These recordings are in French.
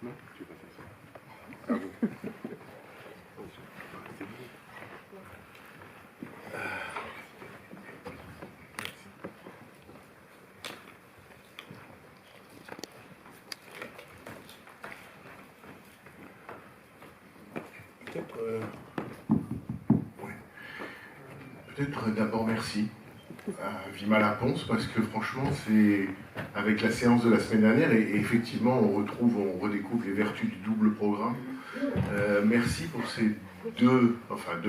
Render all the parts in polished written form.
Non, tu vas pas ça. Ah bon. Peut-être d'abord merci à Vima Laponce, parce que franchement, c'est avec la séance de la semaine dernière, et effectivement, on redécouvre les vertus du double programme. Merci pour ces deux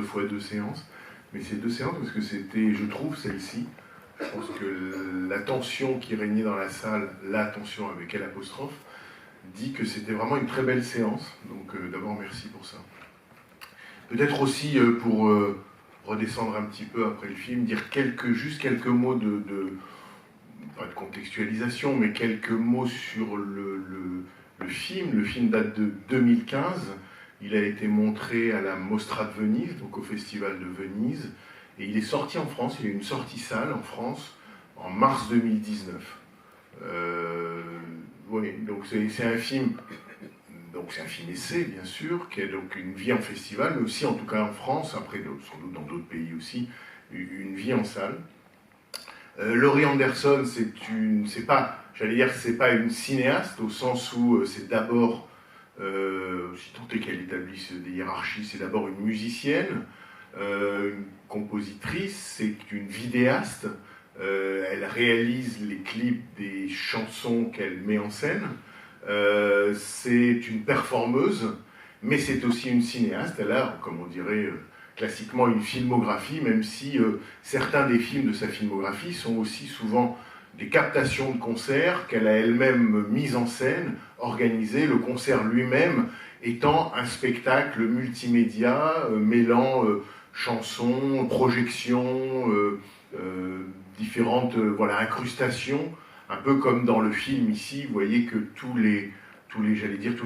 fois deux séances, mais ces deux séances, parce que c'était, je trouve, celle-ci, je pense que la tension qui régnait dans la salle, la tension avec L', dit que c'était vraiment une très belle séance, donc d'abord merci pour ça. Peut-être aussi pour redescendre un petit peu après le film, dire juste quelques mots pas de contextualisation, mais quelques mots sur le film. Le film date de 2015. Il a été montré à la Mostra de Venise, donc au Festival de Venise, et il est sorti en France. Il y a eu une sortie salle en France en mars 2019. Oui, donc c'est un film. Donc c'est un film essai, bien sûr, qui a donc une vie en festival, mais aussi, en tout cas en France, après sans doute dans d'autres pays aussi, une vie en salle. Laurie Anderson, c'est pas une cinéaste, au sens où c'est d'abord, si tant est qu'elle établisse des hiérarchies, c'est d'abord une musicienne, une compositrice, c'est une vidéaste, elle réalise les clips des chansons qu'elle met en scène. C'est une performeuse, mais c'est aussi une cinéaste. Elle a, comme on dirait classiquement, une filmographie, même si certains des films de sa filmographie sont aussi souvent des captations de concerts qu'elle a elle-même mises en scène, organisées, le concert lui-même étant un spectacle multimédia mêlant chansons, projections, différentes incrustations. Un peu comme dans le film ici, vous voyez que tous les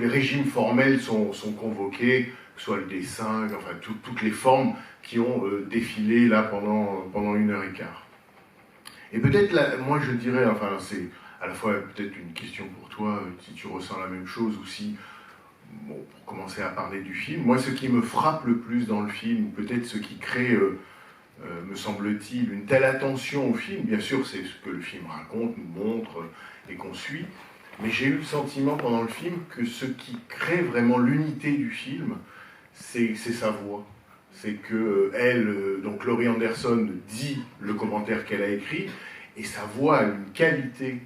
régimes formels sont convoqués, que ce soit le dessin, enfin toutes les formes qui ont défilé là pendant 1h15. Et peut-être, moi je dirais, enfin c'est à la fois peut-être une question pour toi, si tu ressens la même chose, ou si, bon, pour commencer à parler du film, moi ce qui me frappe le plus dans le film, ou peut-être ce qui crée, me semble-t-il, une telle attention au film, bien sûr c'est ce que le film raconte, nous montre et qu'on suit, mais j'ai eu le sentiment pendant le film que ce qui crée vraiment l'unité du film, c'est sa voix. C'est que elle, donc Laurie Anderson, dit le commentaire qu'elle a écrit, et sa voix a une qualité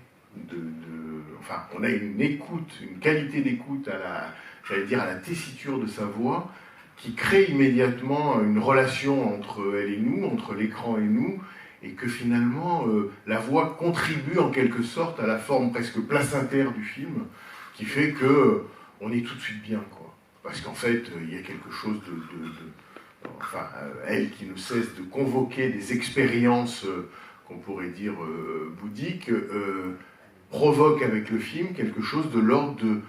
enfin, on a une écoute, une qualité d'écoute à la tessiture de sa voix, qui crée immédiatement une relation entre elle et nous, entre l'écran et nous, et que finalement, la voix contribue en quelque sorte à la forme presque placentaire du film, qui fait que on est tout de suite bien, quoi. Parce qu'en fait, il y a quelque chose elle qui ne cesse de convoquer des expériences, qu'on pourrait dire bouddhiques, provoque avec le film quelque chose de l'ordre de,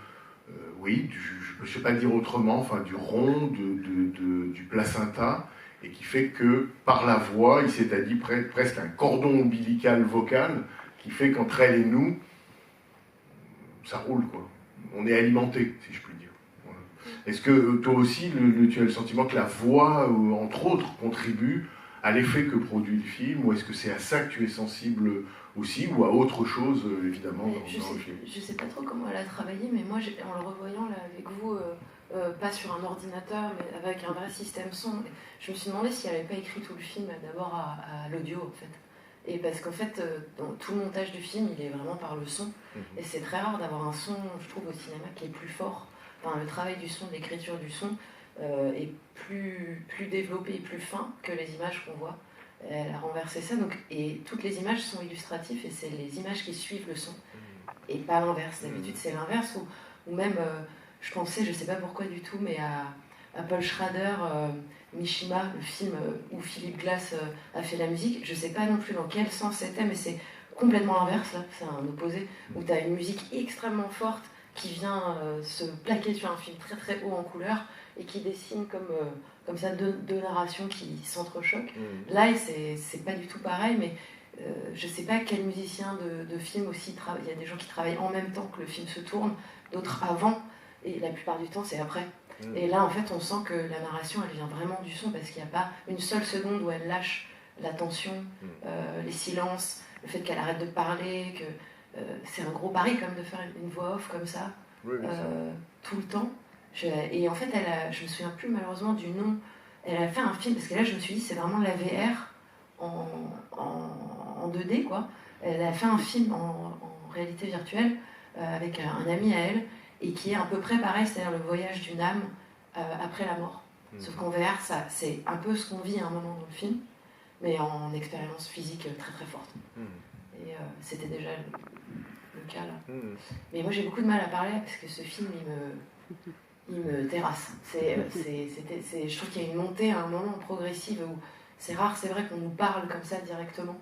je ne sais pas dire autrement, enfin du rond, du placenta, et qui fait que par la voix, il s'est dit presque un cordon ombilical vocal, qui fait qu'entre elle et nous, ça roule, quoi. On est alimenté, si je puis dire. Voilà. Est-ce que toi aussi, tu as le sentiment que la voix, entre autres, contribue à l'effet que produit le film, ou est-ce que c'est à ça que tu es sensible aussi, ou à autre chose, évidemment, dans le film? Je ne sais pas trop comment elle a travaillé, mais moi, en le revoyant là avec vous, pas sur un ordinateur, mais avec un vrai système son, je me suis demandé si elle n'avait pas écrit tout le film d'abord à l'audio, en fait. Et parce qu'en fait, dans tout le montage du film, il est vraiment par le son. Et c'est très rare d'avoir un son, je trouve, au cinéma qui est plus fort. Enfin, le travail du son, l'écriture du son est plus développé et plus fin que les images qu'on voit. Elle a renversé ça, donc, et toutes les images sont illustratives, et c'est les images qui suivent le son, et pas l'inverse. D'habitude, c'est l'inverse, ou même, je pensais, je sais pas pourquoi du tout, mais à Paul Schrader, Mishima, le film où Philippe Glass a fait la musique. Je sais pas non plus dans quel sens c'était, mais c'est complètement l'inverse, là, c'est un opposé, où tu as une musique extrêmement forte qui vient se plaquer sur un film très très haut en couleur, et qui dessine comme ça deux narrations qui s'entrechoquent. Là, c'est pas du tout pareil, mais je sais pas quel musicien de film aussi travaille. Il y a des gens qui travaillent en même temps que le film se tourne, d'autres avant. et la plupart du temps c'est après. Et là en fait on sent que la narration elle vient vraiment du son, parce qu'il n'y a pas une seule seconde où elle lâche la tension, les silences, le fait qu'elle arrête de parler, que c'est un gros pari comme de faire une voix off comme ça, tout le temps. Et en fait je me souviens plus malheureusement du nom, elle a fait un film, parce que là je me suis dit c'est vraiment de la VR en 2D quoi. Elle a fait un film en réalité virtuelle avec un ami à elle, et qui est à peu près pareil, c'est-à-dire le voyage d'une âme après la mort. Sauf qu'en VR, c'est un peu ce qu'on vit à un moment dans le film, mais en expérience physique très très forte. Et c'était déjà le cas là. Mais moi j'ai beaucoup de mal à parler, parce que ce film il me terrasse. Je trouve qu'il y a une montée à un moment progressive où c'est rare, c'est vrai qu'on nous parle comme ça directement.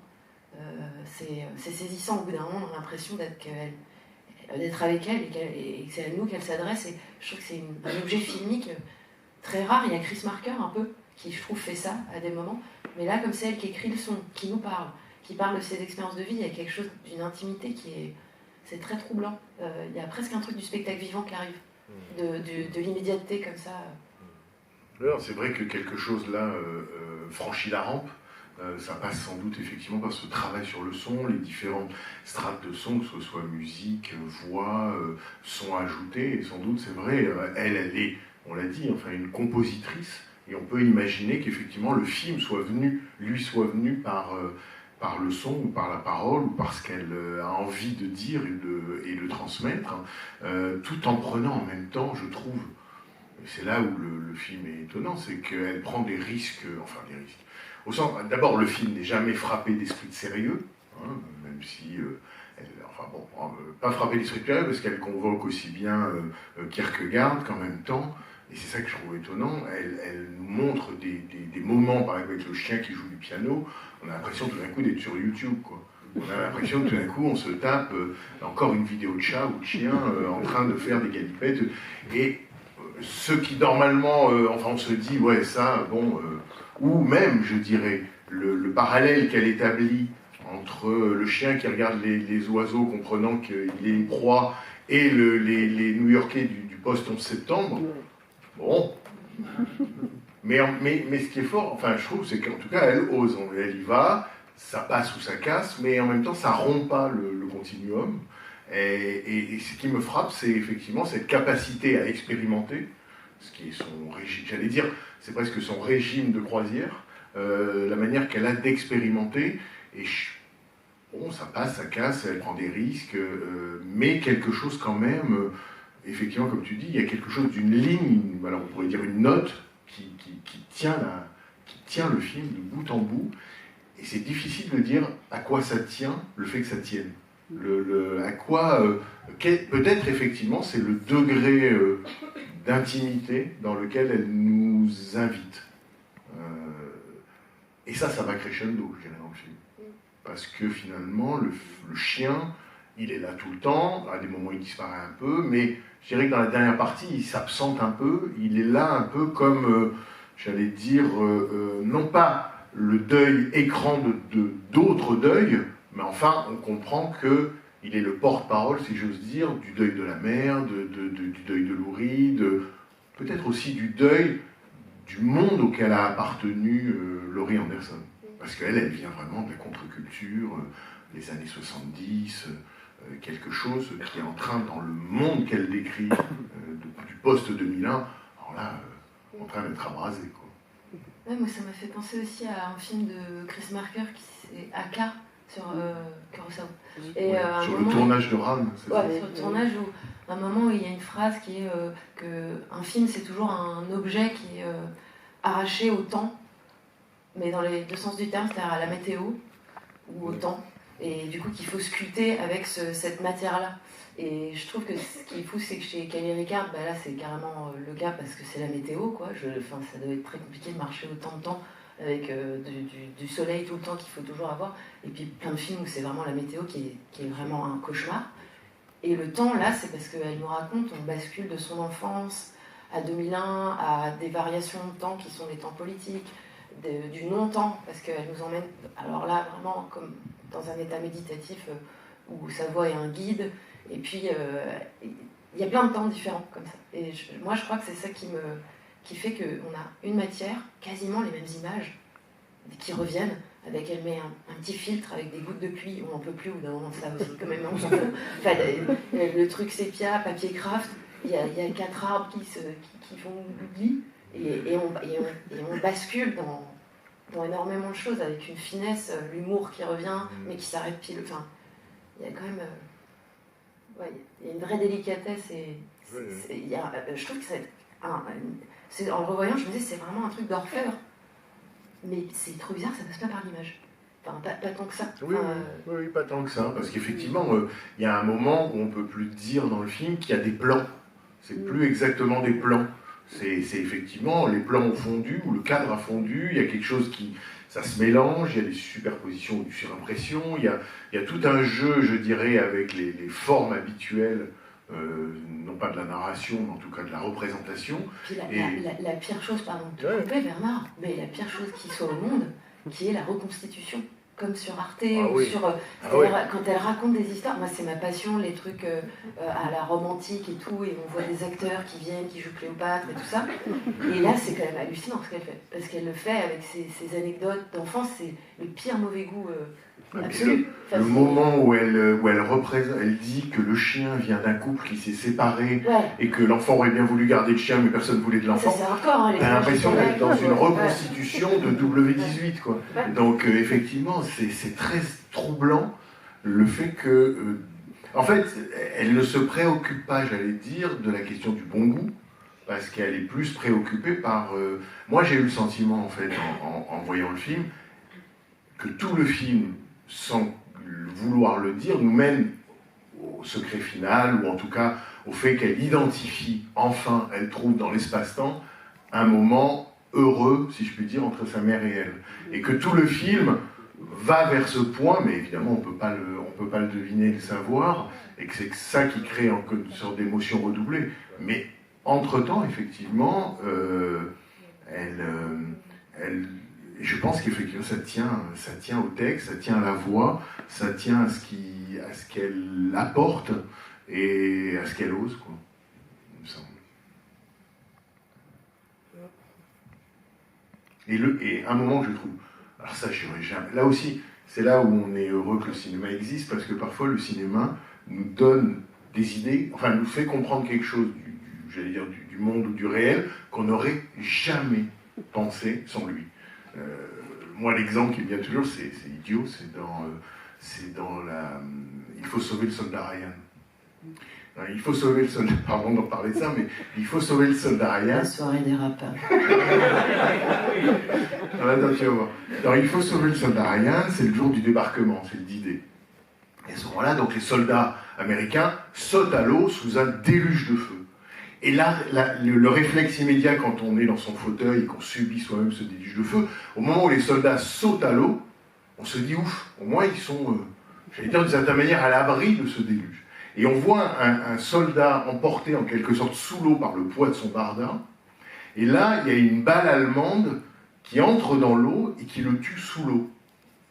C'est saisissant. Au bout d'un moment on a l'impression d'être avec elle, et que c'est à nous qu'elle s'adresse, et je trouve que c'est un objet filmique très rare. Il y a Chris Marker un peu qui je trouve fait ça à des moments, mais là comme c'est elle qui écrit le son, qui nous parle, qui parle de ses expériences de vie, il y a quelque chose d'une intimité c'est très troublant. Il y a presque un truc du spectacle vivant qui arrive, de l'immédiateté comme ça. Alors, c'est vrai que quelque chose là franchit la rampe. Ça passe sans doute effectivement par ce travail sur le son, les différentes strates de son, que ce soit musique, voix, son ajouté, et sans doute c'est vrai, elle est, on l'a dit, enfin une compositrice, et on peut imaginer qu'effectivement le film lui soit venu par le son, ou par la parole, ou par ce qu'elle a envie de dire et de transmettre, tout en prenant en même temps, je trouve, et c'est là où le film est étonnant, c'est qu'elle prend des risques, au sens, d'abord, le film n'est jamais frappé d'esprit de sérieux, hein, même si, pas frappé d'esprit de sérieux, parce qu'elle convoque aussi bien Kierkegaard qu'en même temps, et c'est ça que je trouve étonnant, elle nous montre des moments, par exemple avec le chien qui joue du piano, on a l'impression tout d'un coup d'être sur YouTube, quoi. On a l'impression que tout d'un coup on se tape encore une vidéo de chat ou de chien en train de faire des galipettes, et ce qui normalement, on se dit, ouais, ça, bon... ou même, je dirais, le parallèle qu'elle établit entre le chien qui regarde les oiseaux, comprenant qu'il est une proie, et les New-Yorkais du post-11 septembre, bon. Mais ce qui est fort, je trouve, c'est qu'en tout cas, elle ose, elle y va, ça passe ou ça casse, mais en même temps, ça rompt pas le continuum. Et ce qui me frappe, c'est effectivement cette capacité à expérimenter, ce qui est son régime, j'allais dire, c'est presque son régime de croisière, la manière qu'elle a d'expérimenter, et bon, ça passe, ça casse, elle prend des risques, mais quelque chose quand même, effectivement, comme tu dis, il y a quelque chose d'une ligne, alors on pourrait dire une note, qui tient le film de bout en bout, et c'est difficile de dire à quoi ça tient, le fait que ça tienne. À quoi, peut-être effectivement, c'est le degré d'intimité dans lequel elle nous invite. Et ça va crescendo, je dirais, dans le film. Parce que finalement, le chien, il est là tout le temps, à des moments il disparaît un peu, mais je dirais que dans la dernière partie, il s'absente un peu, il est là un peu comme, j'allais dire, non pas le deuil écran d'autres deuils, mais enfin, on comprend qu'il est le porte-parole, si j'ose dire, du deuil de la mère, du deuil de Laurie, peut-être aussi du deuil du monde auquel a appartenu Laurie Anderson. Parce qu'elle vient vraiment de la contre-culture, des années 70, quelque chose qui est en train, dans le monde qu'elle décrit, du post-2001, alors là, en train d'être abrasé, quoi. Ouais, moi ça m'a fait penser aussi à un film de Chris Marker, c'est Aka, sur Kurosawa. Et, sur le tournage de Ran, c'est ça. Sur le tournage, où, à un moment où il y a une phrase qui est qu'un film c'est toujours un objet qui est arraché au temps, mais dans les deux sens du terme, c'est-à-dire à la météo ou au temps, et du coup qu'il faut sculpter avec cette matière-là. Et je trouve que ce qui est fou, c'est que chez Kelly Ricard, là c'est carrément le cas, parce que c'est la météo, quoi. Ça doit être très compliqué de marcher autant de temps avec du soleil tout le temps qu'il faut toujours avoir, et puis plein de films où c'est vraiment la météo qui est vraiment un cauchemar. Et le temps, là, c'est parce qu'elle nous raconte, on bascule de son enfance à 2001, à des variations de temps qui sont les temps politiques, du non-temps, parce qu'elle nous emmène, alors là, vraiment comme dans un état méditatif où sa voix est un guide, et puis il y a plein de temps différents comme ça. Et moi, je crois que c'est ça qui fait qu'on a une matière, quasiment les mêmes images, qui reviennent, avec elle met un petit filtre avec des gouttes de pluie, on n'en peut plus, ou d'un moment ça aussi, quand même, on s'en fout. Enfin, le truc sépia, papier craft, il y a 4 arbres qui font l'oubli, et on bascule dans énormément de choses, avec une finesse, l'humour qui revient, mais qui s'arrête pile. Enfin, il y a quand même... il y a une vraie délicatesse, je trouve que en le revoyant, je me disais, c'est vraiment un truc d'orfèvre. Mais c'est trop bizarre, ça passe pas par l'image. Enfin, pas tant que ça. Oui, pas tant que ça, parce qu'effectivement, il y a un moment où on ne peut plus dire dans le film qu'il y a des plans. C'est plus exactement des plans. C'est effectivement, les plans ont fondu, ou le cadre a fondu, il y a quelque chose ça se mélange, il y a des superpositions ou des surimpressions, il y a tout un jeu, je dirais, avec les formes habituelles, non pas de la narration, mais en tout cas de la représentation. Puis la pire chose, pardon, de te couper, Bernard, mais la pire chose qui soit au monde, qui est la reconstitution, comme sur Arte, quand elle raconte des histoires. Moi, c'est ma passion, les trucs à la romantique et tout, et on voit des acteurs qui viennent, qui jouent Cléopâtre et tout ça. Et là, c'est quand même hallucinant ce qu'elle fait, parce qu'elle le fait avec ses anecdotes d'enfance, c'est le pire mauvais goût absolu. Le moment où elle dit que le chien vient d'un couple qui s'est séparé et que l'enfant aurait bien voulu garder le chien, mais personne ne voulait de l'enfant. T'as l'impression d'être dans une reconstitution de W18, quoi. Ouais. Donc effectivement, c'est très troublant le fait que, en fait, elle ne se préoccupe pas, j'allais dire, de la question du bon goût, parce qu'elle est plus préoccupée par. Moi, j'ai eu le sentiment, en fait, en voyant le film, que tout le film, sans vouloir le dire, nous mène au secret final, ou en tout cas au fait qu'elle identifie, enfin, elle trouve dans l'espace-temps, un moment heureux, si je puis dire, entre sa mère et elle. Et que tout le film va vers ce point, mais évidemment, on peut pas le deviner, le savoir, et que c'est ça qui crée une sorte d'émotion redoublée. Mais entre-temps, effectivement, je pense qu'effectivement, ça tient au texte, ça tient à la voix, ça tient à ce qu'elle apporte et à ce qu'elle ose, quoi, il me semble. Et un moment que je trouve, alors ça, jamais, là aussi, c'est là où on est heureux que le cinéma existe, parce que parfois le cinéma nous donne des idées, enfin nous fait comprendre quelque chose du monde ou du réel qu'on n'aurait jamais pensé sans lui. Moi, l'exemple qui me vient toujours, c'est idiot, c'est dans Il faut sauver le soldat Ryan. Il faut sauver le soldat... Pardon d'en parler de ça, mais il faut sauver le soldat Ryan. La soirée des rappeurs. Attends, tu vas voir. Alors, il faut sauver le soldat Ryan, c'est le jour du débarquement, c'est le D-Day. Et à ce moment-là, donc les soldats américains sautent à l'eau sous un déluge de feu. Et là, le réflexe immédiat quand on est dans son fauteuil et qu'on subit soi-même ce déluge de feu, au moment où les soldats sautent à l'eau, on se dit ouf, au moins ils sont, j'allais dire d'une certaine manière, à l'abri de ce déluge. Et on voit un soldat emporté en quelque sorte sous l'eau par le poids de son bardin, et là, il y a une balle allemande qui entre dans l'eau et qui le tue sous l'eau.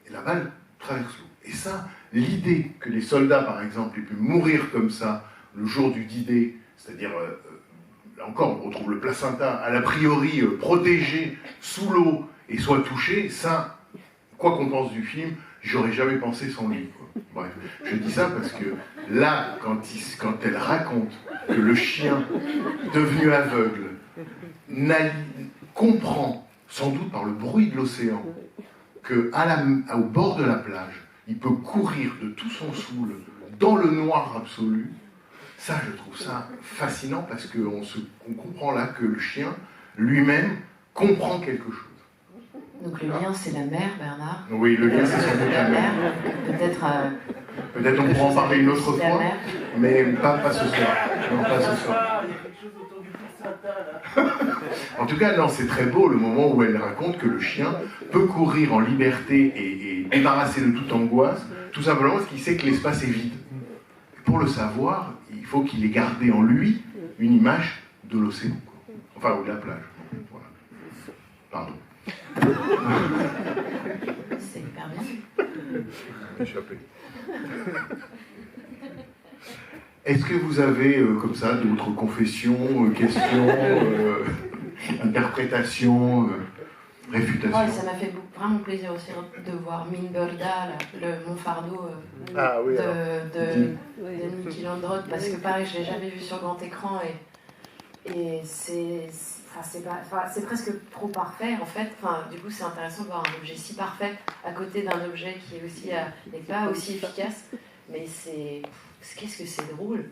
Et la balle traverse l'eau. Et ça, l'idée que les soldats, par exemple, aient pu mourir comme ça le jour du D-Day, c'est-à-dire... là encore, on retrouve le placenta à l'a priori protégé sous l'eau et soit touché, ça, quoi qu'on pense du film, j'aurais jamais pensé sans lui, quoi. Bref, je dis ça parce que là, quand elle raconte que le chien, devenu aveugle, comprend, sans doute par le bruit de l'océan, qu'au bord de la plage, il peut courir de tout son soul dans le noir absolu. Ça, je trouve ça fascinant parce qu'on comprend là que le chien lui-même comprend quelque chose. Donc le lien, c'est la mère, Bernard. Oui, le lien, c'est sans doute la mère. Peut-être on pourra en parler une autre fois, mais pas ce soir. Non, pas ce soir. Il y a quelque chose autour du placenta, là. En tout cas, non, c'est très beau le moment où elle raconte que le chien peut courir en liberté et débarrasser de toute angoisse, tout simplement parce qu'il sait que l'espace est vide. Pour le savoir, il faut qu'il ait gardé en lui une image de l'océan, enfin, ou de la plage. Voilà. Pardon. C'est hyper bien. Échappé. Est-ce que vous avez, comme ça, d'autres confessions, questions, interprétations, réfutations? Ouais, ça m'a fait vraiment plaisir aussi de voir Min Burda, mon fardeau Ah oui, de Niki Landrod, parce que pareil, je ne l'ai jamais vu sur grand écran et c'est presque trop parfait en fait. Enfin, du coup, c'est intéressant de voir un objet si parfait à côté d'un objet qui est aussi n'est pas aussi efficace, mais qu'est-ce que c'est drôle.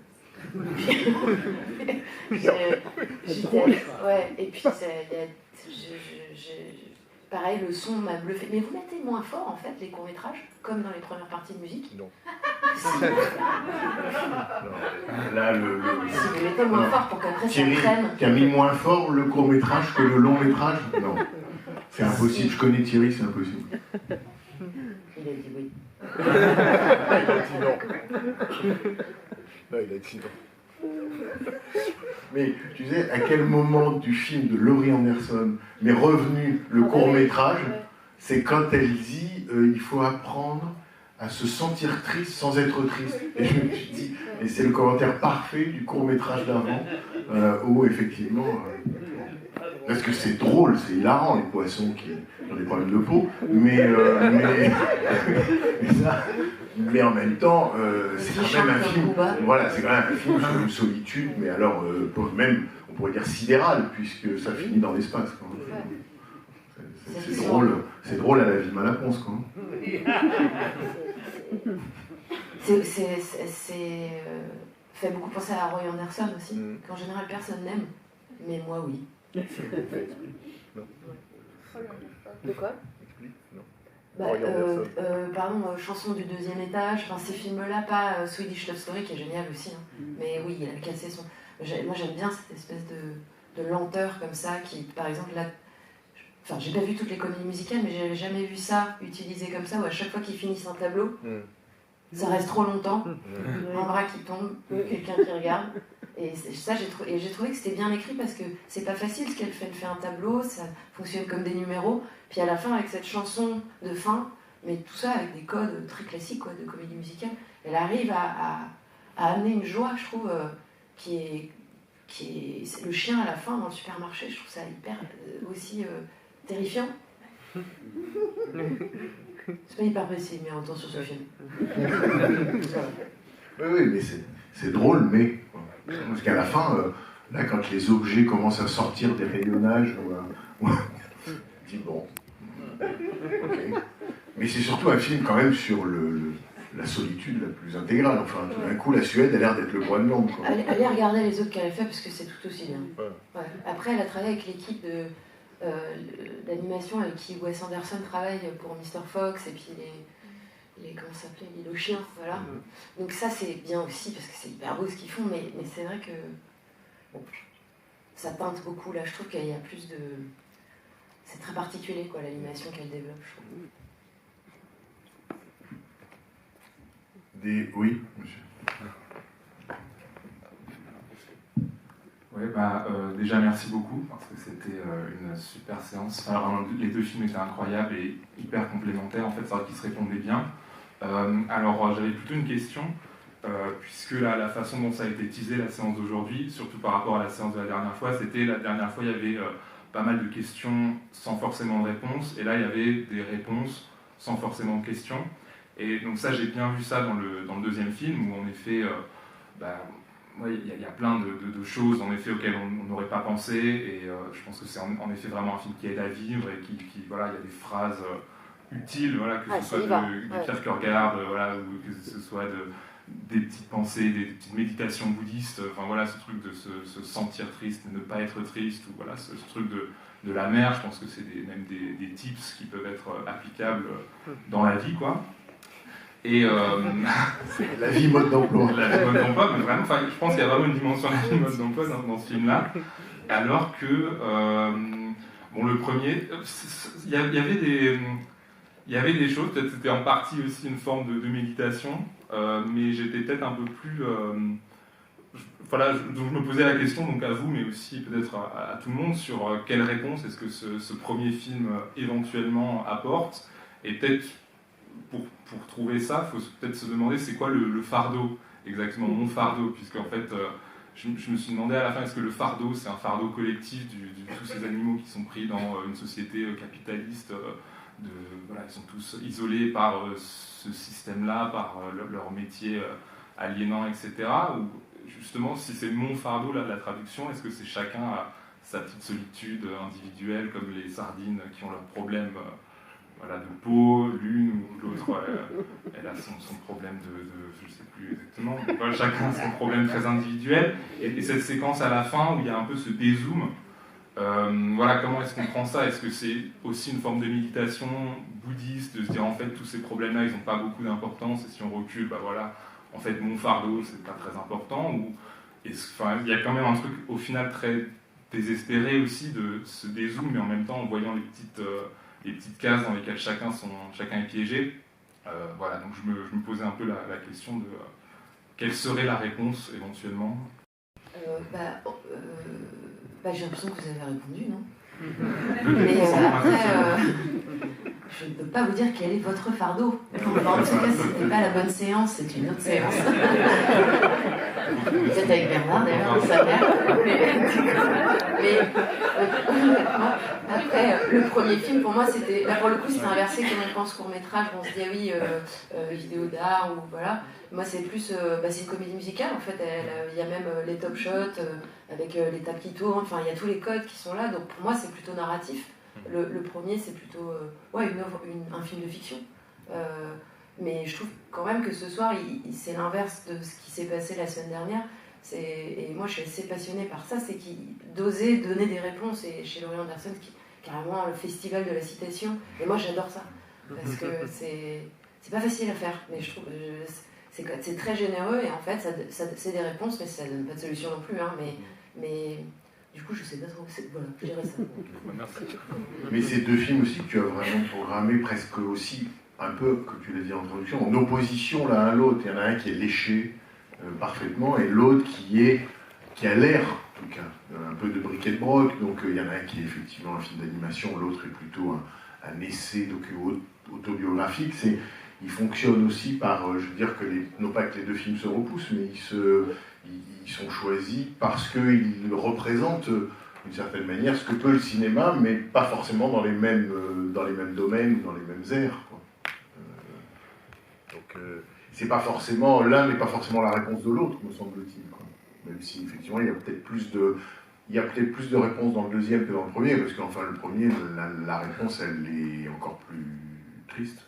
Ouais, et puis pareil, le son m'a bluffé. Mais vous mettez moins fort en fait les courts-métrages, comme dans les premières parties de musique? Non. Là, Si vous mettez moins fort pour qu'après ça Thierry, prenne. tu as mis moins fort le court-métrage que le long-métrage? Non. C'est impossible. Je connais Thierry, c'est impossible. Il a dit oui. Il a dit non. Non, il a dit non. Mais tu sais, à quel moment du film de Laurie Anderson m'est revenu le court-métrage? C'est quand elle dit il faut apprendre à se sentir triste sans être triste. Et je me suis dit, et c'est le commentaire parfait du court-métrage d'avant, où effectivement, parce que c'est drôle, c'est hilarant, les poissons qui ont des problèmes de peau, mais en même temps, c'est quand même un film, voilà, c'est quand même un film sur une solitude, mais alors, même, on pourrait dire sidérale, puisque ça finit dans l'espace, quoi. C'est drôle à la vie de Malaponce, quoi. Fait beaucoup penser à Roy Anderson aussi, qu'en général personne n'aime, mais moi oui. De quoi? Pardon, Chanson du deuxième étage, enfin, ces films-là, pas Swedish Love Story qui est génial aussi, hein. Mais oui, il a cassé son... Moi j'aime bien cette espèce de lenteur comme ça, qui par exemple là... Enfin, j'ai pas vu toutes les comédies musicales, mais j'avais jamais vu ça utilisé comme ça, où à chaque fois qu'ils finissent un tableau, ça reste trop longtemps, un bras qui tombe, quelqu'un qui regarde. Et ça, j'ai trouvé que c'était bien écrit parce que c'est pas facile ce qu'elle fait. Elle fait un tableau, ça fonctionne comme des numéros, puis à la fin, avec cette chanson de fin, mais tout ça avec des codes très classiques quoi, de comédie musicale, elle arrive à amener une joie, je trouve, qui est le chien à la fin dans le supermarché. Je trouve ça hyper aussi terrifiant. C'est pas hyper précis, mais attention sur ce film. Oui, mais c'est drôle, mais... Parce qu'à la fin, là, quand les objets commencent à sortir des rayonnages, on dit bon... Okay. Mais c'est surtout un film quand même sur la solitude la plus intégrale. Enfin, tout d'un coup, la Suède a l'air d'être le Groenland. Allez regarder les autres qu'elle a fait, parce que c'est tout aussi bien. Ouais. Après, elle a travaillé avec l'équipe d'animation avec qui Wes Anderson travaille pour Mr. Fox et puis comment ça s'appelait, l'île aux chiens, voilà. Donc ça c'est bien aussi parce que c'est hyper beau ce qu'ils font, mais c'est vrai que bon, ça teinte beaucoup là. Je trouve qu'il y a plus de, c'est très particulier quoi l'animation qu'elle développe. Je trouve. Oui, monsieur. Oui, déjà merci beaucoup parce que c'était une super séance. Enfin, vraiment, les deux films étaient incroyables et hyper complémentaires. En fait, c'est vrai qu'ils se répondaient bien. Alors, j'avais plutôt une question, puisque la façon dont ça a été teasé la séance d'aujourd'hui, surtout par rapport à la séance de la dernière fois, c'était la dernière fois il y avait pas mal de questions sans forcément de réponses, et là il y avait des réponses sans forcément de questions. Et donc ça, j'ai bien vu ça dans le deuxième film, où en effet, il y a plein de choses en effet auxquelles on n'aurait pas pensé, et je pense que c'est en effet vraiment un film qui aide à vivre, et qui voilà, il y a des phrases utiles, voilà, que ce soit du Pierre Kierkegaard, voilà, ou que ce soit des petites pensées, des petites méditations bouddhistes, enfin voilà, ce truc de se sentir triste, de ne pas être triste, ou voilà, ce truc de la mer. Je pense que c'est même des tips qui peuvent être applicables dans la vie, quoi. Et la vie mode d'emploi. La vie mode d'emploi, mais vraiment, je pense qu'il y a vraiment une dimension de la vie mode d'emploi dans ce film-là. Alors que, le premier, il y avait des choses, peut-être c'était en partie aussi une forme de méditation, mais j'étais peut-être un peu plus... donc je me posais la question, donc à vous, mais aussi peut-être à tout le monde, sur quelle réponse est-ce que ce premier film éventuellement apporte, et peut-être... Pour trouver ça, il faut peut-être se demander c'est quoi le fardeau exactement mon fardeau, puisque en fait, je me suis demandé à la fin, est-ce que le fardeau, c'est un fardeau collectif de tous ces animaux qui sont pris dans une société capitaliste, voilà, ils sont tous isolés par ce système-là, par leur métier aliénant, etc. Ou justement, si c'est mon fardeau, là, la traduction, est-ce que c'est chacun a sa petite solitude individuelle, comme les sardines qui ont leurs problèmes voilà, de peau, l'une ou l'autre, elle a son problème je ne sais plus exactement, donc, voilà, chacun a son problème très individuel, et cette séquence à la fin où il y a un peu ce dézoom, voilà, comment est-ce qu'on prend ça? Est-ce que c'est aussi une forme de méditation bouddhiste, de se dire en fait tous ces problèmes-là ils n'ont pas beaucoup d'importance, et si on recule, bah voilà, en fait mon fardeau c'est pas très important, ou enfin, il y a quand même un truc au final très désespéré aussi de ce dézoom, mais en même temps en voyant les petites cases dans lesquelles chacun est piégé. Voilà, donc je me posais un peu la question de quelle serait la réponse éventuellement. J'ai l'impression que vous avez répondu, non? Mais après, je ne peux pas vous dire quel est votre fardeau. En tout cas, ce n'était pas la bonne séance, c'est une autre séance. Vous êtes avec Bernard d'ailleurs, sa mère. Mais après, le premier film pour moi, c'était là pour le coup, c'était inversé comme on pense court métrage. On se dit ah oui, vidéo d'art ou voilà. Moi, c'est plus, c'est une comédie musicale en fait. Il y a même les top shots avec les tables qui tournent. Enfin, il y a tous les codes qui sont là. Donc pour moi, c'est plutôt narratif. Le premier, c'est plutôt un film de fiction. Mais je trouve quand même que ce soir, c'est l'inverse de ce qui s'est passé la semaine dernière. Et moi, je suis assez passionnée par ça, c'est d'oser donner des réponses. Et chez Laurie Anderson, carrément le festival de la citation. Et moi, j'adore ça. Parce que c'est pas facile à faire. Mais je trouve c'est très généreux. Et en fait, c'est des réponses, mais ça donne pas de solution non plus. Hein, mais du coup, je sais pas trop. Voilà, je dirais ça. Mais ces deux films aussi que tu as vraiment programmés presque aussi, un peu, comme tu l'as dit en introduction, en opposition l'un à l'autre. Il y en a un qui est léché parfaitement et l'autre qui a l'air, en tout cas, un peu de briquet de broc. Donc il y en a un qui est effectivement un film d'animation, l'autre est plutôt un essai autobiographique. Il fonctionne aussi par, je veux dire, non pas que les deux films se repoussent, mais ils sont choisis parce qu'ils représentent d'une certaine manière ce que peut le cinéma, mais pas forcément dans les mêmes domaines ou dans les mêmes aires, quoi. C'est pas forcément, l'un n'est pas forcément la réponse de l'autre, me semble-t-il, quoi. Même si effectivement il y a peut-être plus de réponses dans le deuxième que dans le premier, parce qu'enfin le premier, la réponse elle est encore plus triste.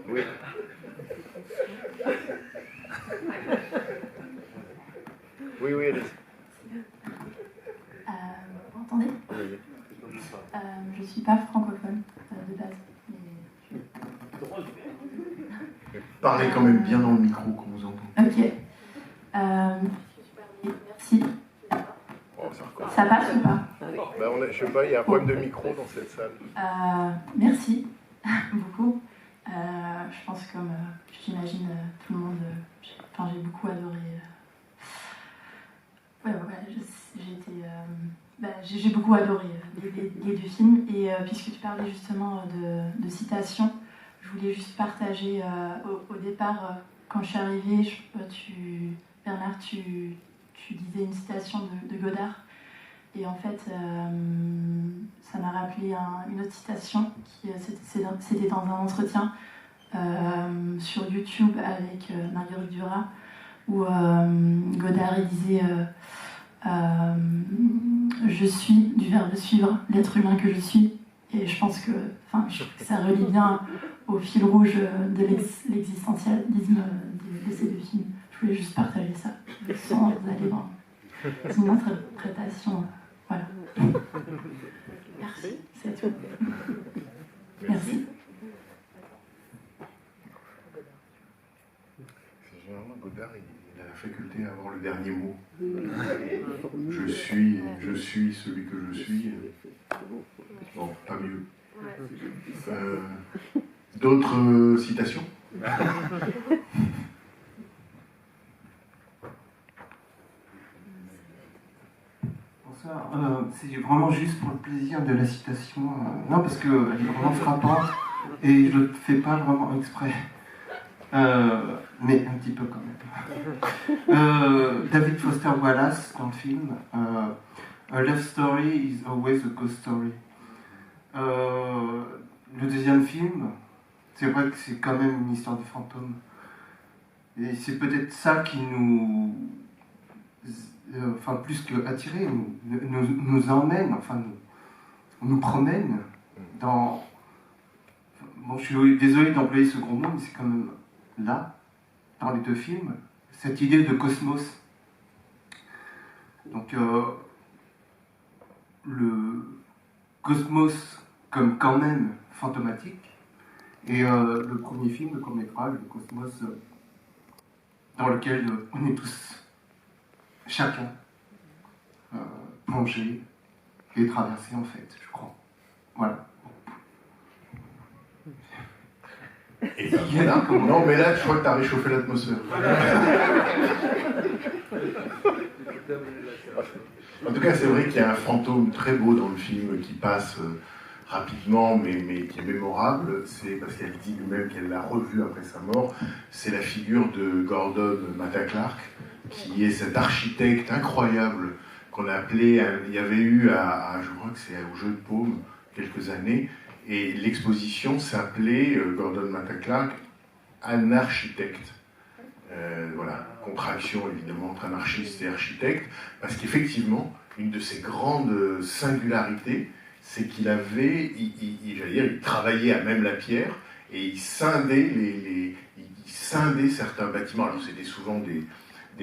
Oui. Oui, allez-y. Vous m'entendez? Oui. Je ne suis pas francophone de base. Parlez quand même bien dans le micro qu'on vous entend. Ok. Merci. Ça passe ou pas? Je sais pas, il y a un problème de micro dans cette salle. Merci beaucoup. Je pense comme j'imagine tout le monde, j'ai beaucoup adoré. J'ai beaucoup adoré les deux films. Et puisque tu parlais justement de citations, je voulais juste partager au départ, quand je suis arrivée, Bernard, tu disais une citation de Godard. Et en fait, ça m'a rappelé une autre citation, c'était dans un entretien sur YouTube avec Marguerite Duras, où Godard il disait je suis du verbe suivre, l'être humain que je suis. Et je pense que ça relie bien au fil rouge de l'existentialisme de ces deux films. Je voulais juste partager ça, sans aller dans une interprétation. Voilà. Merci. C'est tout. Merci. Généralement, Godard, il a la faculté à avoir le dernier mot. Je suis celui que je suis. Bon, pas mieux. D'autres citations? C'est vraiment juste pour le plaisir de la citation. Non, parce qu'elle est vraiment frappante. Et je ne le fais pas vraiment exprès. Mais un petit peu quand même. David Foster Wallace dans le film. A love story is always a ghost story. Le deuxième film, c'est vrai que c'est quand même une histoire de fantôme. Et c'est peut-être ça qui nous, enfin plus que attirer, nous emmène, enfin nous promène dans. Bon, je suis désolé d'employer ce gros mot, mais c'est quand même là, dans les deux films, cette idée de cosmos. Donc le cosmos comme quand même fantomatique, et le premier film, le court-métrage, le cosmos dans lequel on est tous, chacun, plongé et traversé en fait, je crois. Voilà. Et voilà. Non, mais là, je crois que tu as réchauffé l'atmosphère. En tout cas, c'est vrai qu'il y a un fantôme très beau dans le film qui passe rapidement, mais qui est mémorable. C'est parce qu'elle dit lui-même qu'elle l'a revu après sa mort. C'est la figure de Gordon Matta Clark, qui est cet architecte incroyable qu'on a appelé. Il y avait eu, je crois que c'est au Jeu de Paume, quelques années, et l'exposition s'appelait Gordon Matta Clark, un architecte. Voilà, contraction évidemment entre anarchiste et architecte, parce qu'effectivement, une de ses grandes singularités, c'est qu'il avait, j'allais dire, il travaillait à même la pierre et il scindait, il scindait certains bâtiments. Alors c'était souvent des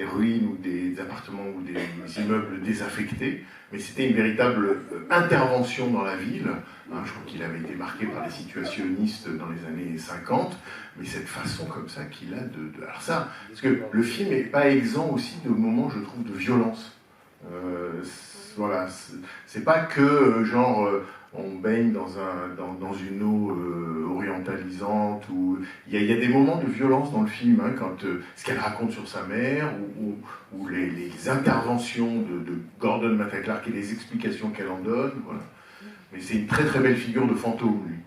ruines ou des appartements ou des immeubles désaffectés, mais c'était une véritable intervention dans la ville. Je crois qu'il avait été marqué par les situationnistes dans les années 50, mais cette façon comme ça qu'il a de... Alors ça, parce que le film n'est pas exempt aussi de moments, je trouve, de violence. Voilà, c'est pas que genre on baigne dans une eau orientalisante, ou il y a des moments de violence dans le film, quand ce qu'elle raconte sur sa mère, ou les interventions de Gordon Matta Clark et les explications qu'elle en donne, voilà. Mais c'est une très très belle figure de fantôme, lui.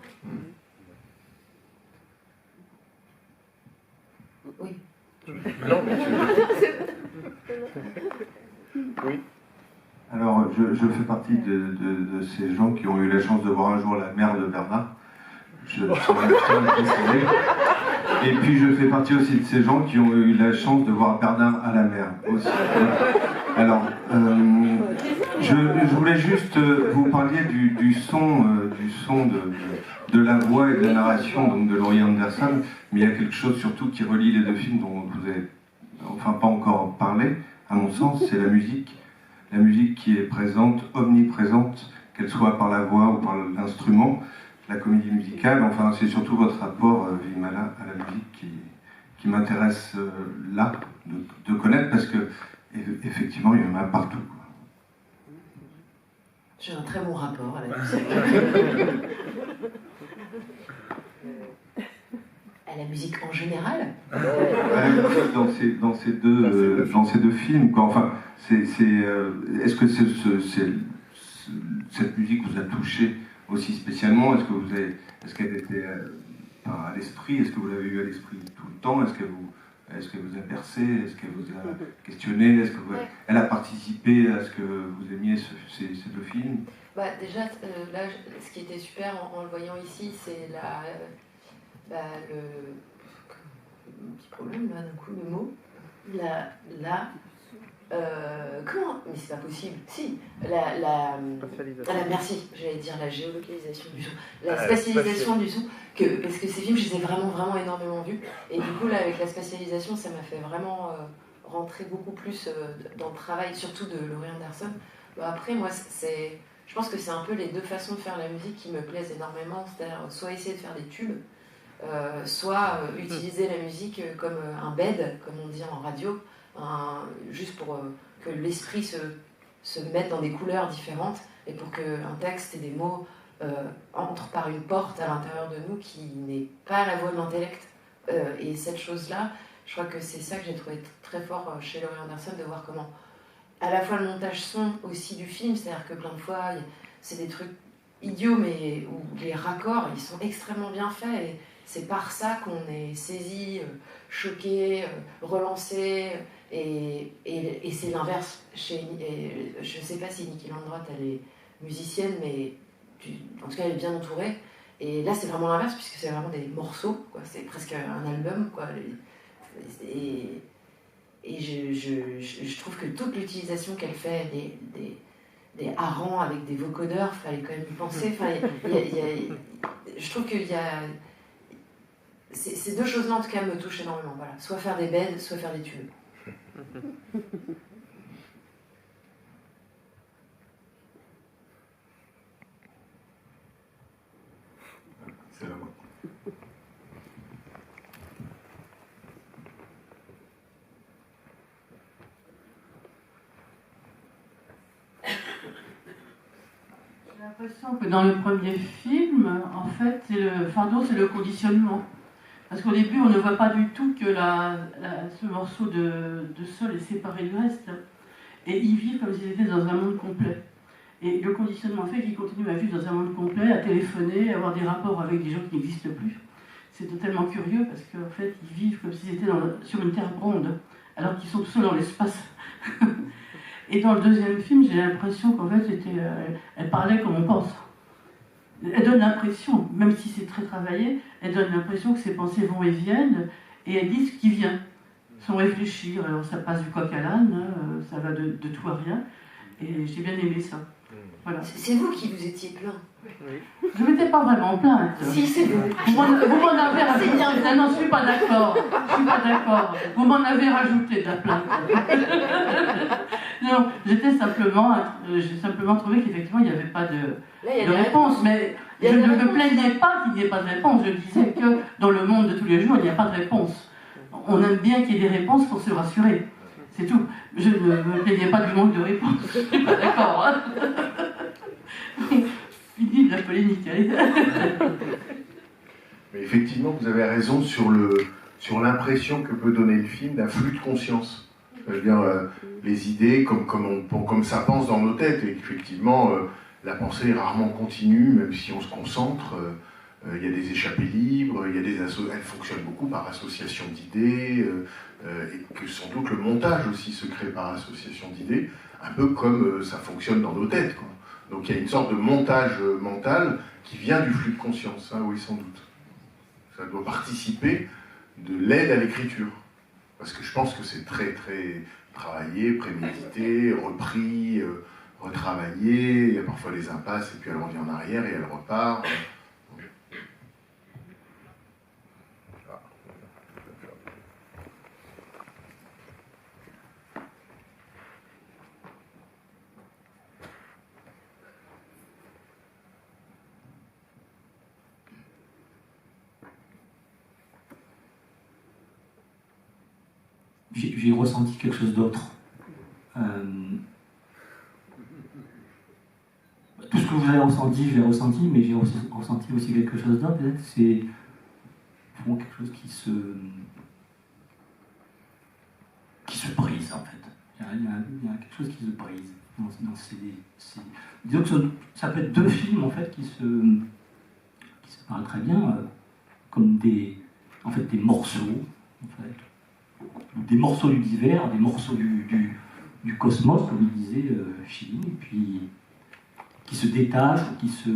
Oui. Non, mais oui. Alors, je fais partie de ces gens qui ont eu la chance de voir un jour la mère de Bernard. Je suis impressionné. Et puis, je fais partie aussi de ces gens qui ont eu la chance de voir Bernard à la mer aussi. Alors, je voulais juste vous parler du son de la voix et de la narration donc de Laurie Anderson, mais il y a quelque chose surtout qui relie les deux films dont vous avez enfin pas encore parlé, à mon sens, c'est la musique. La musique qui est présente, omniprésente, qu'elle soit par la voix ou par l'instrument, la comédie musicale, enfin c'est surtout votre rapport, Vimala, à la musique qui m'intéresse là de connaître, parce que effectivement il y en a partout. J'ai un très bon rapport à la musique. À la musique en général. Dans ces deux films, quoi. Enfin, est-ce que cette musique vous a touché aussi spécialement? Est-ce qu'elle était à l'esprit? Est-ce que vous l'avez eu à l'esprit tout le temps? Est-ce qu'elle vous a percé? Est-ce qu'elle vous a questionné? Elle a participé à ce que vous aimiez ces deux films? Déjà, là, ce qui était super en le voyant ici, c'est le petit problème là d'un coup de mots. Comment? Mais c'est pas possible. Si, merci, j'allais dire la géolocalisation du son, la spatialisation du son, parce que ces films, je les ai vraiment, vraiment énormément vus. Et du coup, là, avec la spatialisation, ça m'a fait vraiment rentrer beaucoup plus dans le travail, surtout de Laurie Anderson. Après, moi, je pense que c'est un peu les deux façons de faire la musique qui me plaisent énormément, c'est-à-dire soit essayer de faire des tubes, soit utiliser la musique comme un bed, comme on dit en radio, juste pour que l'esprit se mette dans des couleurs différentes et pour qu'un texte et des mots entrent par une porte à l'intérieur de nous qui n'est pas la voix de l'intellect. Et cette chose-là, je crois que c'est ça que j'ai trouvé très fort chez Laurie Anderson, de voir comment à la fois le montage son aussi du film, c'est-à-dire que plein de fois c'est des trucs idiot, mais où les raccords, ils sont extrêmement bien faits. Et c'est par ça qu'on est saisi, choqué, relancé. Et c'est l'inverse. Je ne sais pas si Niki Landrot, elle est musicienne, mais en tout cas, elle est bien entourée. Et là, c'est vraiment l'inverse, puisque c'est vraiment des morceaux, quoi. C'est presque un album, quoi. Et je trouve que toute l'utilisation qu'elle fait des harengs avec des vocodeurs, il fallait quand même y penser. Enfin, je trouve qu'il y a... Ces deux choses-là, en tout cas, me touchent énormément. Voilà. Soit faire des beds, soit faire des tubes. C'est la moi. J'ai l'impression que dans le premier film, en fait, le fardeau, c'est le conditionnement. Parce qu'au début, on ne voit pas du tout que ce morceau de sol est séparé du reste. Et ils vivent comme s'ils étaient dans un monde complet. Et le conditionnement fait qu'ils continuent à vivre dans un monde complet, à téléphoner, à avoir des rapports avec des gens qui n'existent plus. C'est totalement curieux parce qu'en fait, ils vivent comme s'ils étaient sur une terre ronde, alors qu'ils sont tout seuls dans l'espace. Et dans le deuxième film, j'ai l'impression qu'en fait, elle parlait comme on pense. Elle donne l'impression, même si c'est très travaillé, elle donne l'impression que ses pensées vont et viennent, et elle dit ce qui vient, sans réfléchir. Alors ça passe du coq à l'âne, ça va de tout à rien, et j'ai bien aimé ça. Voilà. C'est vous qui vous étiez plaint. Je ne m'étais pas vraiment plainte. Si, c'est vous. Vous m'en avez rajouté. Non, non, je ne suis pas d'accord. Je suis pas d'accord. Vous m'en avez rajouté de la plainte. Non, j'ai simplement trouvé qu'effectivement, il n'y avait pas de réponse. Mais je ne me plaignais pas qu'il n'y ait pas de réponse. Je disais que dans le monde de tous les jours, il n'y a pas de réponse. On aime bien qu'il y ait des réponses pour se rassurer. C'est tout. Je ne me plaignais pas du manque de réponse. Je ne suis pas d'accord. Hein. Fini de la polémique, allez. Mais effectivement, vous avez raison sur l'impression que peut donner le film d'un flux de conscience. C'est-à-dire les idées comme ça pense dans nos têtes. Et effectivement, la pensée est rarement continue, même si on se concentre. Il y a des échappées libres, elle fonctionne beaucoup par association d'idées, et que sans doute le montage aussi se crée par association d'idées, un peu comme ça fonctionne dans nos têtes, quoi. Donc il y a une sorte de montage mental qui vient du flux de conscience, hein, oui, sans doute. Ça doit participer de l'aide à l'écriture. Parce que je pense que c'est très, très travaillé, prémédité, repris, retravaillé. Il y a parfois des impasses, et puis elle revient en arrière et elle repart. J'ai ressenti quelque chose d'autre. Tout ce que vous avez ressenti, je l'ai ressenti, mais j'ai ressenti aussi quelque chose d'autre. Peut-être c'est vraiment quelque chose qui se brise en fait. Il y a quelque chose qui se brise dans disons que ça peut être deux films en fait qui se parlent très bien, comme des morceaux en fait. Des morceaux d'univers, des morceaux du cosmos, comme il disait Chili, et puis qui se détachent, qui se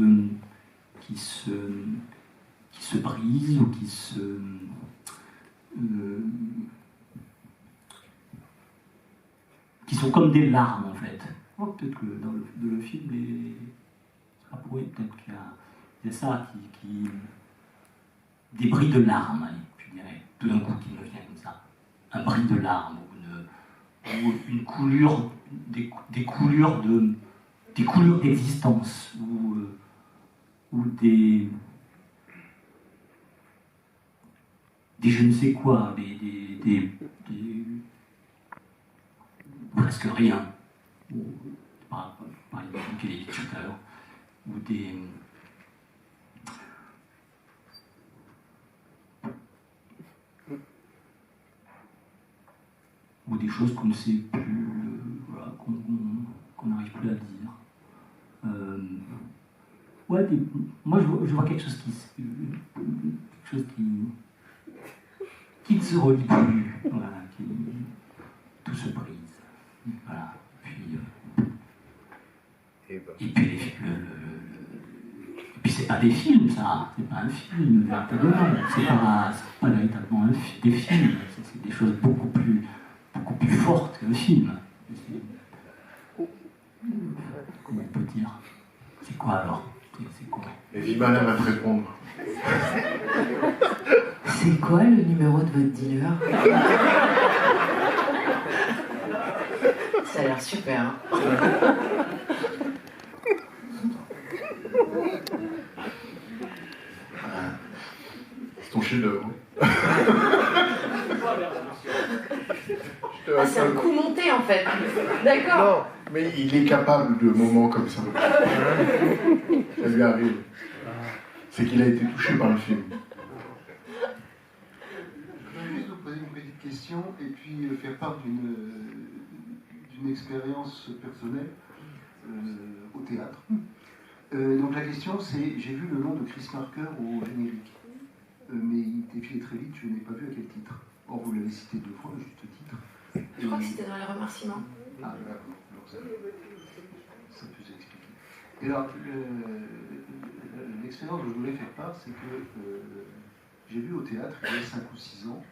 brisent, ou qui sont comme des larmes en fait. Oh, peut-être que dans le film, peut-être qu'il y a ça des bris de larmes, hein, je dirais, tout d'un coup qui me vient comme ça. Un bris de larmes, ou une coulure, des coulures d'existence, ou des je ne sais quoi, des presque rien, par l'exemple qu'elle a dit tout à l'heure, ou des choses qu'on ne sait plus, voilà, qu'on n'arrive plus à dire. Ouais, moi je vois quelque chose qui ne se relie plus, voilà, tout se brise. Voilà. Et puis c'est pas des films, ça, c'est pas un film, véritablement. C'est pas véritablement des films, c'est des choses beaucoup plus fortes qu'un film. Comment on peut dire? C'est quoi alors? C'est quoi? Et Vimana va te répondre. C'est quoi le numéro de votre dealer? Ça a l'air super. Hein. C'est ton chef-d'œuvre. Ah, c'est un coup monté en fait. D'accord. Non, Mais il est capable de moments comme ça. Ça lui arrive. C'est qu'il a été touché par le film. Je voudrais juste vous poser une petite question et puis faire part d'une expérience personnelle au théâtre. Donc la question c'est, j'ai vu le nom de Chris Marker au générique, mais il défilait très vite, je n'ai pas vu à quel titre. Or vous l'avez cité 2 fois, le juste titre. Je crois que c'était dans les remerciements. Ah d'accord, donc ça peut s'expliquer. Et alors, l'expérience que je voulais faire part, c'est que j'ai vu au théâtre, il y a 5 ou 6 ans,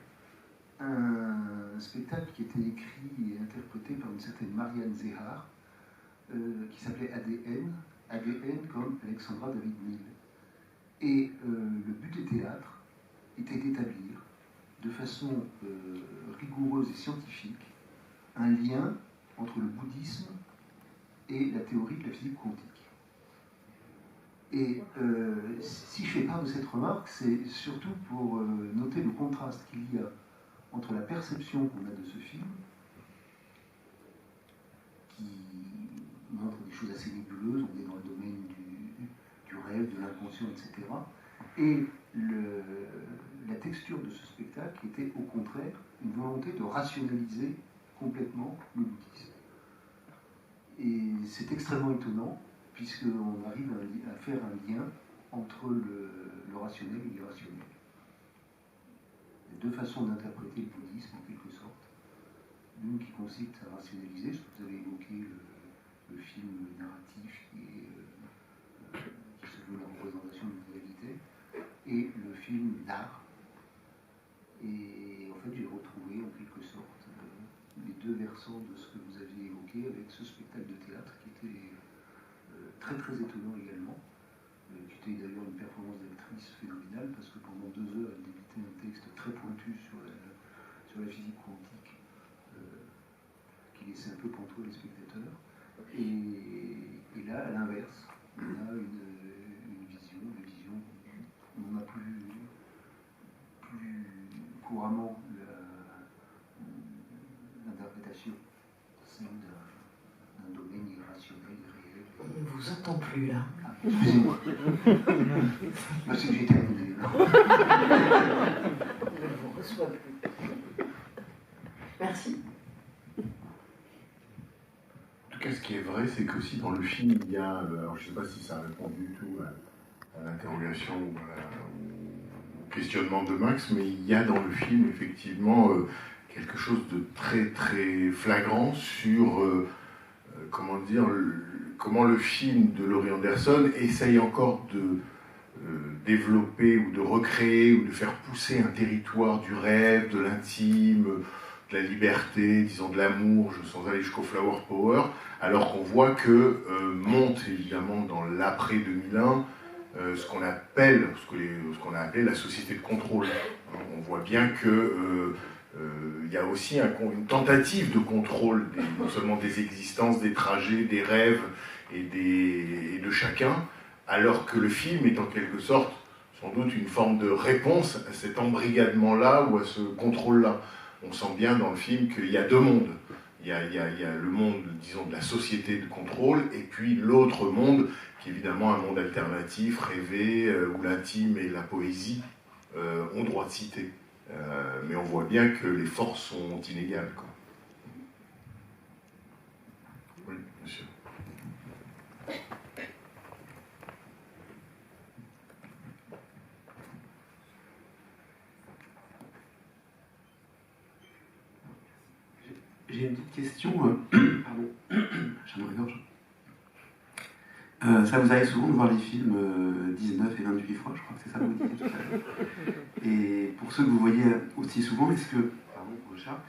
un spectacle qui était écrit et interprété par une certaine Marianne Zéhar, qui s'appelait ADN, ADN comme Alexandra David-Néel. Et le but des théâtres était d'établir de façon rigoureuse et scientifique un lien entre le bouddhisme et la théorie de la physique quantique. Et si je fais part de cette remarque, c'est surtout pour noter le contraste qu'il y a entre la perception qu'on a de ce film, qui montre des choses assez nébuleuses, on est dans le domaine du rêve, de l'inconscient, etc., et la texture de ce spectacle qui était au contraire une volonté de rationaliser complètement le bouddhisme. Et c'est extrêmement étonnant, puisqu'on arrive à faire un lien entre le rationnel et l'irrationnel. Il y a 2 façons d'interpréter le bouddhisme, en quelque sorte. L'une qui consiste à rationaliser, ce que vous avez évoqué, le film narratif qui se veut la représentation d'une réalité, et le film d'art. Et en fait, j'ai retrouvé en quelque sorte les 2 versants de ce que vous aviez évoqué avec ce spectacle de théâtre qui était très très étonnant également, qui était d'ailleurs une performance d'actrice phénoménale parce que pendant 2 heures elle débitait un texte très pointu sur la physique quantique qui laissait un peu pantois les spectateurs. Et là, à l'inverse, on a une vision où on n'a plus couramment l'interprétation, celle d'un domaine irrationnel, réel. On ne vous entend plus là. Ah, excusez-moi. Parce que j'ai terminé. On ne vous reçoit plus. Merci. En tout cas, ce qui est vrai, c'est qu'aussi dans le film, il y a, alors je ne sais pas si ça répond du tout à l'interrogation ou au questionnement de Max, mais il y a dans le film effectivement quelque chose de très très flagrant sur comment dire, comment le film de Laurie Anderson essaye encore de développer ou de recréer ou de faire pousser un territoire du rêve, de l'intime, de la liberté, disons de l'amour, sans aller jusqu'au flower power, alors qu'on voit que monte évidemment dans l'après 2001 ce qu'on a appelé la société de contrôle. On voit bien que il y a aussi une tentative de contrôle non seulement des existences, des trajets, des rêves et de chacun, alors que le film est en quelque sorte sans doute une forme de réponse à cet embrigadement-là ou à ce contrôle-là. On sent bien dans le film qu'il y a 2 mondes. Il y a le monde, disons, de la société de contrôle, et puis l'autre monde, qui est évidemment un monde alternatif, rêvé, où l'intime et la poésie ont droit de cité. Mais on voit bien que les forces sont inégales, quoi. Oui, monsieur. J'ai une petite question. Pardon, j'ai une gorge. Ça vous arrive souvent de voir les films 19 et 28 fois, je crois que c'est ça que vous disiez tout à l'heure. Et pour ceux que vous voyez aussi souvent, est-ce que... Pardon pour le chat.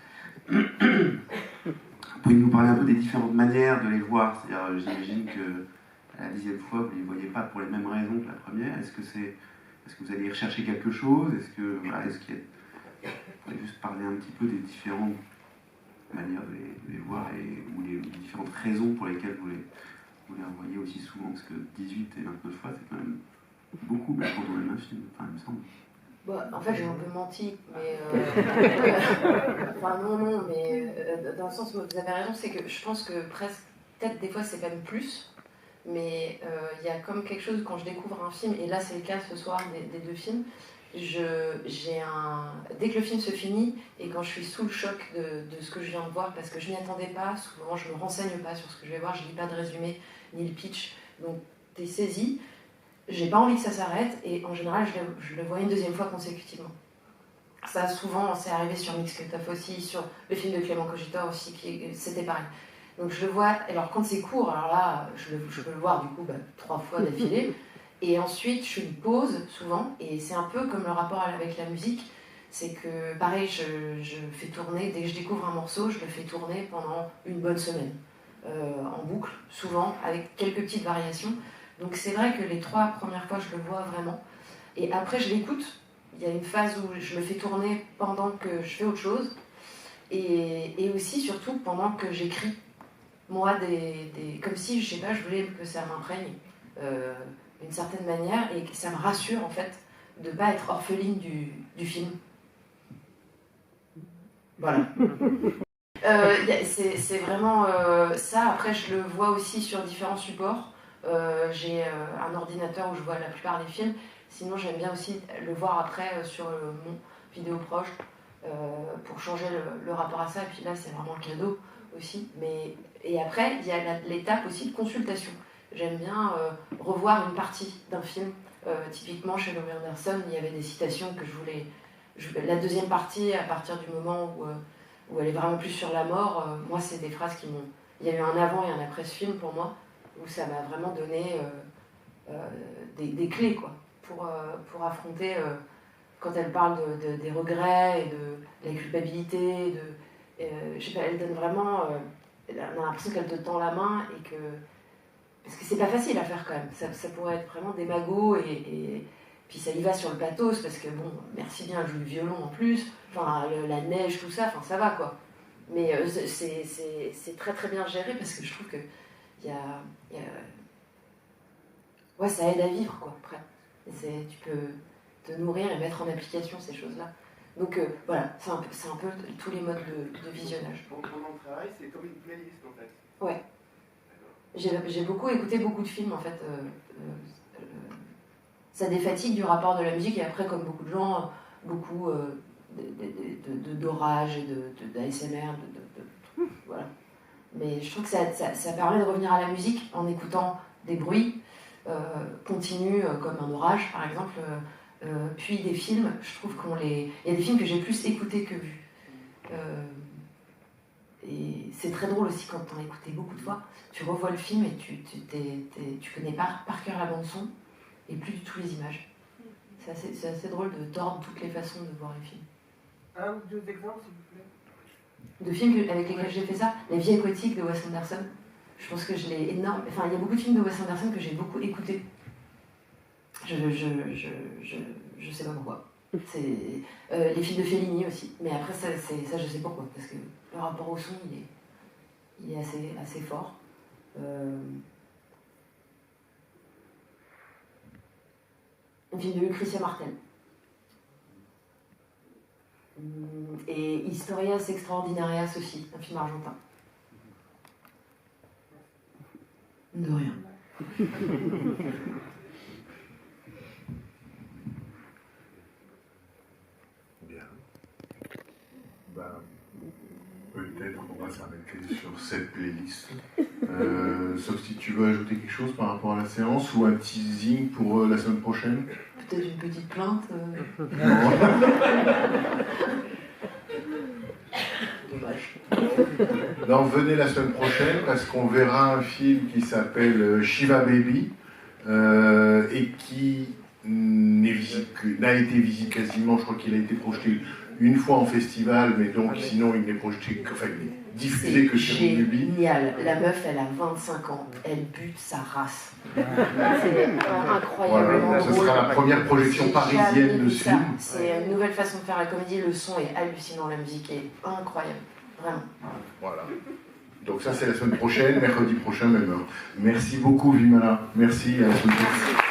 Pouvez-vous nous parler un peu des différentes manières de les voir? C'est-à-dire, j'imagine que à la 10e fois, vous ne les voyez pas pour les mêmes raisons que la première. Est-ce que vous allez y rechercher quelque chose? Est-ce qu'il y a... Vous pouvez juste parler un petit peu des différentes manière de les voir ou les différentes raisons pour lesquelles vous les revoyez aussi souvent, parce que 18 et 29 fois, c'est quand même beaucoup quand on aime un film, enfin, il me semble. Bah, en fait, j'ai un peu menti, mais... enfin, non, mais dans le sens où vous avez raison, c'est que je pense que presque, peut-être des fois, c'est même plus, mais il y a comme quelque chose, quand je découvre un film, et là, c'est le cas ce soir des deux films, dès que le film se finit et quand je suis sous le choc de ce que je viens de voir, parce que je m'y attendais pas, souvent je me renseigne pas sur ce que je vais voir, je lis pas de résumé ni le pitch, donc t'es saisi, j'ai pas envie que ça s'arrête et en général je le vois une deuxième fois consécutivement. Ça souvent c'est arrivé sur Mix Cut Off aussi, sur le film de Clément Cogitor aussi, c'était pareil. Donc je le vois, alors quand c'est court, alors là je peux le voir du coup 3 fois d'affilée. Et ensuite, je fais une pause, souvent, et c'est un peu comme le rapport avec la musique, c'est que, pareil, je fais tourner, dès que je découvre un morceau, je le fais tourner pendant une bonne semaine, en boucle, souvent, avec quelques petites variations. Donc c'est vrai que les 3 premières fois, je le vois vraiment, et après, je l'écoute. Il y a une phase où je le fais tourner pendant que je fais autre chose, et aussi, surtout, pendant que j'écris, moi, comme si, je sais pas, je voulais que ça m'imprègne, d'une certaine manière, et ça me rassure en fait de ne pas être orpheline du film. Voilà. C'est vraiment ça. Après, je le vois aussi sur différents supports. J'ai un ordinateur où je vois la plupart des films. Sinon, j'aime bien aussi le voir après sur mon vidéo proche pour changer le rapport à ça. Et puis là, c'est vraiment un cadeau aussi. Et après, il y a l'étape aussi de consultation. J'aime bien revoir une partie d'un film. Typiquement, chez Laurie Anderson, il y avait des citations que je voulais... La deuxième partie, à partir du moment où elle est vraiment plus sur la mort, moi, c'est des phrases qui m'ont... Il y a eu un avant et un après ce film, pour moi, où ça m'a vraiment donné des clés, quoi, pour affronter... quand elle parle des regrets et de la culpabilité, je sais pas, elle donne vraiment... on a l'impression qu'elle te tend la main et que... Parce que c'est pas facile à faire quand même, ça pourrait être vraiment des magots et puis ça y va sur le pathos parce que bon, merci bien, elle joue du violon en plus, enfin la neige, tout ça, enfin ça va quoi. Mais c'est très très bien géré parce que je trouve que ouais, ça aide à vivre quoi, après. Tu peux te nourrir et mettre en application ces choses-là. Donc voilà, c'est un peu tous les modes de visionnage. Donc pendant le travail, c'est comme une playlist en fait. Ouais. J'ai beaucoup écouté beaucoup de films en fait. Ça défatigue du rapport de la musique et après comme beaucoup de gens, beaucoup d'orage et d'ASMR, voilà. Mais je trouve que ça permet de revenir à la musique en écoutant des bruits continus comme un orage par exemple, puis des films. Je trouve il y a des films que j'ai plus écoutés que vus. Et c'est très drôle aussi quand t'en as écouté beaucoup de fois, tu revois le film et tu connais par cœur la bande son et plus du tout les images. C'est assez drôle de tordre toutes les façons de voir les films. Un ou deux exemples s'il vous plaît. De films avec lesquels j'ai fait ça, La vie aquatique de Wes Anderson, je pense que je l'ai énorme. Enfin, il y a beaucoup de films de Wes Anderson que j'ai beaucoup écoutés. Je sais pas pourquoi. Les films de Fellini aussi, mais après ça je sais pourquoi, parce que le rapport au son il est assez fort. Un film de Lucretia Martel. Et Historias Extraordinarias aussi, un film argentin. De rien. Peut-être qu'on va s'arrêter sur cette playlist. Sauf si tu veux ajouter quelque chose par rapport à la séance ou un teasing pour la semaine prochaine. Peut-être une petite plainte. Non, venez la semaine prochaine parce qu'on verra un film qui s'appelle Shiva Baby et qui n'a été visible quasiment, je crois qu'il a été projeté une fois en festival, mais donc sinon il n'est projeté, enfin il est diffusé que sur Mubi. Génial, la meuf elle a 25 ans, elle bute sa race. C'est incroyablement Voilà, ce drôle. sera la première projection parisienne de ce film. C'est une nouvelle façon de faire la comédie, le son est hallucinant, la musique est incroyable, vraiment. Voilà. Donc ça c'est la semaine prochaine, mercredi prochain même heure. Merci beaucoup Vimala, merci à la semaine prochaine.